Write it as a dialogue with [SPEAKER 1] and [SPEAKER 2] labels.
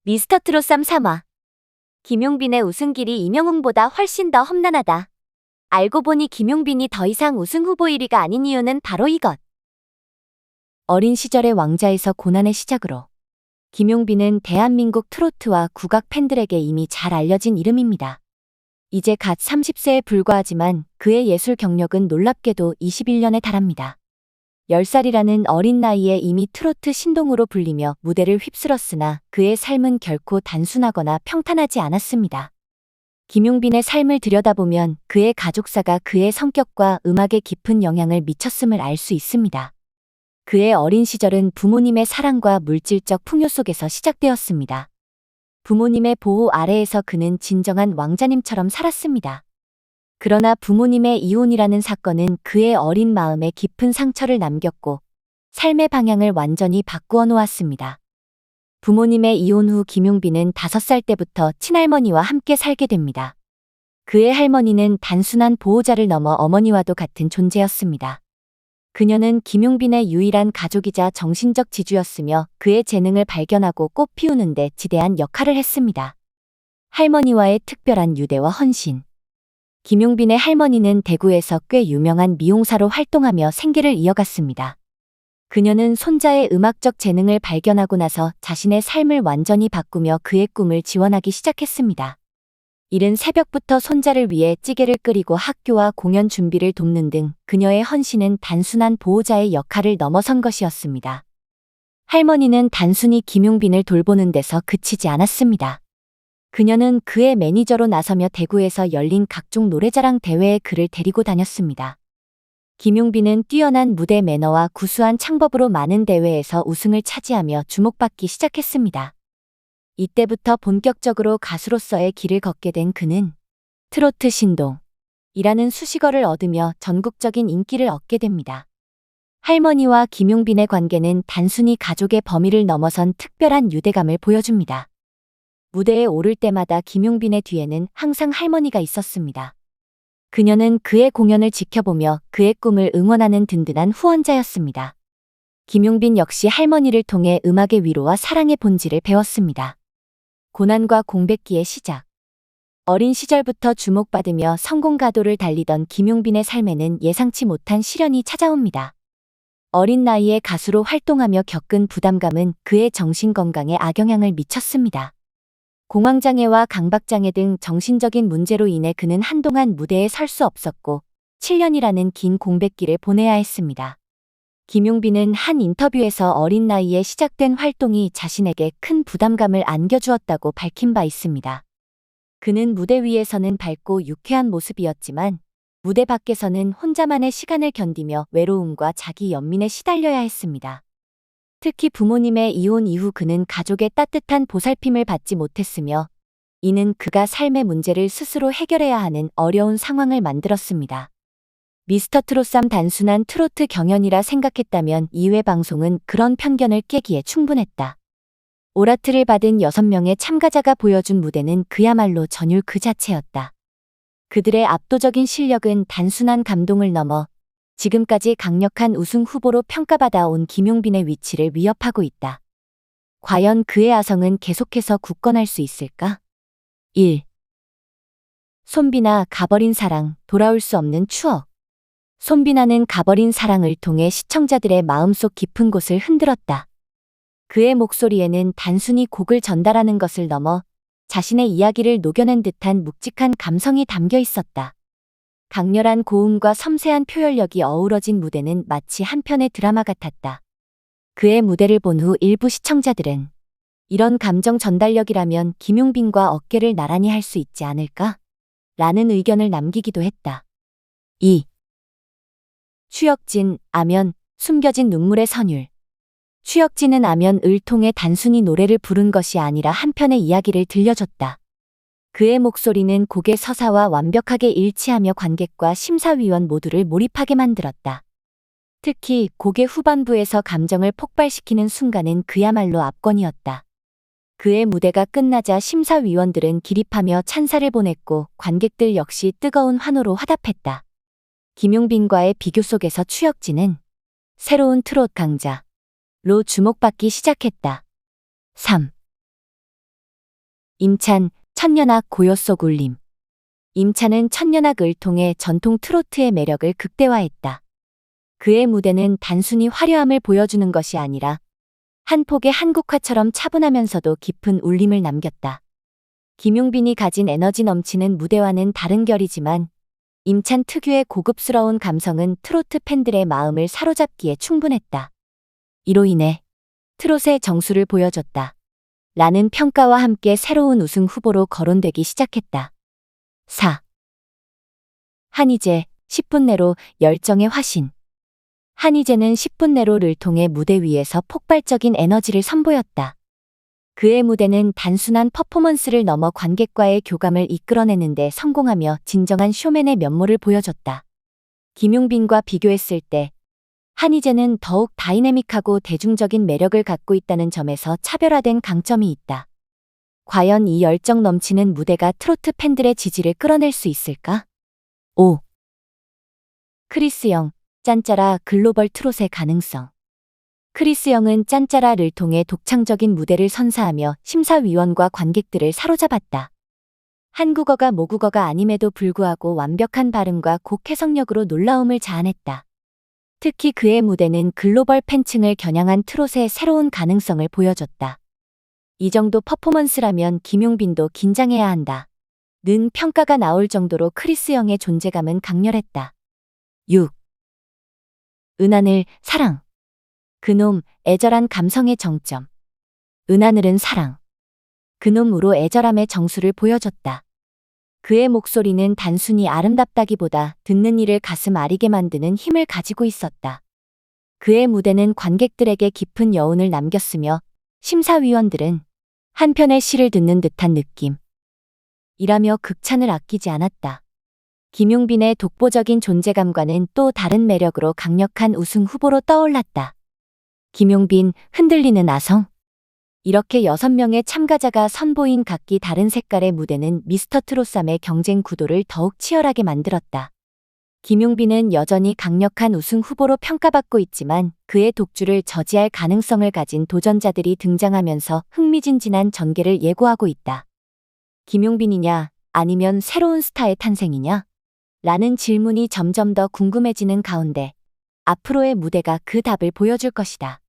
[SPEAKER 1] 미스터트롯 3화. 김용빈의 우승길이 임영웅보다 훨씬 더 험난하다. 알고 보니 김용빈이 더 이상 우승 후보 1위가 아닌 이유는 바로 이것. 어린 시절의 왕자에서 고난의 시작으로 김용빈은 대한민국 트로트와 국악 팬들에게 이미 잘 알려진 이름입니다. 이제 갓 30세에 불과하지만 그의 예술 경력은 놀랍게도 21년에 달합니다. 10살이라는 어린 나이에 이미 트로트 신동으로 불리며 무대를 휩쓸었으나 그의 삶은 결코 단순하거나 평탄하지 않았습니다. 김용빈의 삶을 들여다보면 그의 가족사가 그의 성격과 음악에 깊은 영향을 미쳤음을 알 수 있습니다. 그의 어린 시절은 부모님의 사랑과 물질적 풍요 속에서 시작되었습니다. 부모님의 보호 아래에서 그는 진정한 왕자님처럼 살았습니다. 그러나 부모님의 이혼이라는 사건은 그의 어린 마음에 깊은 상처를 남겼고 삶의 방향을 완전히 바꾸어 놓았습니다. 부모님의 이혼 후 김용빈은 5살 때부터 친할머니와 함께 살게 됩니다. 그의 할머니는 단순한 보호자를 넘어 어머니와도 같은 존재였습니다. 그녀는 김용빈의 유일한 가족이자 정신적 지주였으며 그의 재능을 발견하고 꽃 피우는 데 지대한 역할을 했습니다. 할머니와의 특별한 유대와 헌신. 김용빈의 할머니는 대구에서 꽤 유명한 미용사로 활동하며 생계를 이어갔습니다. 그녀는 손자의 음악적 재능을 발견하고 나서 자신의 삶을 완전히 바꾸며 그의 꿈을 지원하기 시작했습니다. 이른 새벽부터 손자를 위해 찌개를 끓이고 학교와 공연 준비를 돕는 등 그녀의 헌신은 단순한 보호자의 역할을 넘어선 것이었습니다. 할머니는 단순히 김용빈을 돌보는 데서 그치지 않았습니다. 그녀는 그의 매니저로 나서며 대구에서 열린 각종 노래자랑 대회에 그를 데리고 다녔습니다. 김용빈은 뛰어난 무대 매너와 구수한 창법으로 많은 대회에서 우승을 차지하며 주목받기 시작했습니다. 이때부터 본격적으로 가수로서의 길을 걷게 된 그는 트로트 신동이라는 수식어를 얻으며 전국적인 인기를 얻게 됩니다. 할머니와 김용빈의 관계는 단순히 가족의 범위를 넘어선 특별한 유대감을 보여줍니다. 무대에 오를 때마다 김용빈의 뒤에는 항상 할머니가 있었습니다. 그녀는 그의 공연을 지켜보며 그의 꿈을 응원하는 든든한 후원자였습니다. 김용빈 역시 할머니를 통해 음악의 위로와 사랑의 본질을 배웠습니다. 고난과 공백기의 시작. 어린 시절부터 주목받으며 성공 가도를 달리던 김용빈의 삶에는 예상치 못한 시련이 찾아옵니다. 어린 나이에 가수로 활동하며 겪은 부담감은 그의 정신건강에 악영향을 미쳤습니다. 공황장애와 강박장애 등 정신적인 문제로 인해 그는 한동안 무대에 설 수 없었고 7년이라는 긴 공백기를 보내야 했습니다. 김용빈은 한 인터뷰에서 어린 나이에 시작된 활동이 자신에게 큰 부담감을 안겨주었다고 밝힌 바 있습니다. 그는 무대 위에서는 밝고 유쾌한 모습이었지만 무대 밖에서는 혼자만의 시간을 견디며 외로움과 자기 연민에 시달려야 했습니다. 특히 부모님의 이혼 이후 그는 가족의 따뜻한 보살핌을 받지 못했으며 이는 그가 삶의 문제를 스스로 해결해야 하는 어려운 상황을 만들었습니다. 미스터트롯 3 단순한 트로트 경연이라 생각했다면 2회 방송은 그런 편견을 깨기에 충분했다. 오라트를 받은 6명의 참가자가 보여준 무대는 그야말로 전율 그 자체였다. 그들의 압도적인 실력은 단순한 감동을 넘어 지금까지 강력한 우승 후보로 평가받아 온 김용빈의 위치를 위협하고 있다. 과연 그의 아성은 계속해서 굳건할 수 있을까? 1. 손비나 가버린 사랑, 돌아올 수 없는 추억. 손비나는 가버린 사랑을 통해 시청자들의 마음속 깊은 곳을 흔들었다. 그의 목소리에는 단순히 곡을 전달하는 것을 넘어 자신의 이야기를 녹여낸 듯한 묵직한 감성이 담겨 있었다. 강렬한 고음과 섬세한 표현력이 어우러진 무대는 마치 한 편의 드라마 같았다. 그의 무대를 본 후 일부 시청자들은 이런 감정 전달력이라면 김용빈과 어깨를 나란히 할 수 있지 않을까? 라는 의견을 남기기도 했다. 2. 추혁진, 아면, 숨겨진 눈물의 선율. 추혁진은 아면을 통해 단순히 노래를 부른 것이 아니라 한 편의 이야기를 들려줬다. 그의 목소리는 곡의 서사와 완벽하게 일치하며 관객과 심사위원 모두를 몰입하게 만들었다. 특히 곡의 후반부에서 감정을 폭발시키는 순간은 그야말로 압권이었다. 그의 무대가 끝나자 심사위원들은 기립하며 찬사를 보냈고 관객들 역시 뜨거운 환호로 화답했다. 김용빈과의 비교 속에서 추혁진은 새로운 트롯 강자로 주목받기 시작했다. 3. 임찬, 천년악 고요 속 울림. 임찬은 천년악을 통해 전통 트로트의 매력을 극대화했다. 그의 무대는 단순히 화려함을 보여주는 것이 아니라 한 폭의 한국화처럼 차분하면서도 깊은 울림을 남겼다. 김용빈이 가진 에너지 넘치는 무대와는 다른 결이지만 임찬 특유의 고급스러운 감성은 트로트 팬들의 마음을 사로잡기에 충분했다. 이로 인해 트롯의 정수를 보여줬다. 라는 평가와 함께 새로운 우승 후보로 거론되기 시작했다. 4. 한희재, 10분 내로 열정의 화신. 한희재는 10분 내로를 통해 무대 위에서 폭발적인 에너지를 선보였다. 그의 무대는 단순한 퍼포먼스를 넘어 관객과의 교감을 이끌어내는데 성공하며 진정한 쇼맨의 면모를 보여줬다. 김용빈과 비교했을 때 한희재는 더욱 다이내믹하고 대중적인 매력을 갖고 있다는 점에서 차별화된 강점이 있다. 과연 이 열정 넘치는 무대가 트로트 팬들의 지지를 끌어낼 수 있을까? 5. 크리스 영, 짠짜라 글로벌 트롯의 가능성. 크리스 영은 짠짜라를 통해 독창적인 무대를 선사하며 심사위원과 관객들을 사로잡았다. 한국어가 모국어가 아님에도 불구하고 완벽한 발음과 곡 해석력으로 놀라움을 자아냈다. 특히 그의 무대는 글로벌 팬층을 겨냥한 트롯의 새로운 가능성을 보여줬다. 이 정도 퍼포먼스라면 김용빈도 긴장해야 한다. 는 평가가 나올 정도로 크리스 영의 존재감은 강렬했다. 6. 은하늘, 사랑. 그놈, 애절한 감성의 정점. 은하늘은 사랑. 그놈으로 애절함의 정수를 보여줬다. 그의 목소리는 단순히 아름답다기보다 듣는 이를 가슴 아리게 만드는 힘을 가지고 있었다. 그의 무대는 관객들에게 깊은 여운을 남겼으며 심사위원들은 한편의 시를 듣는 듯한 느낌. 이라며 극찬을 아끼지 않았다. 김용빈의 독보적인 존재감과는 또 다른 매력으로 강력한 우승 후보로 떠올랐다. 김용빈, 흔들리는 아성. 이렇게 6명의 참가자가 선보인 각기 다른 색깔의 무대는 미스터 트롯3의 경쟁 구도를 더욱 치열하게 만들었다. 김용빈은 여전히 강력한 우승 후보로 평가받고 있지만 그의 독주를 저지할 가능성을 가진 도전자들이 등장하면서 흥미진진한 전개를 예고하고 있다. 김용빈이냐, 아니면 새로운 스타의 탄생이냐? 라는 질문이 점점 더 궁금해지는 가운데 앞으로의 무대가 그 답을 보여줄 것이다.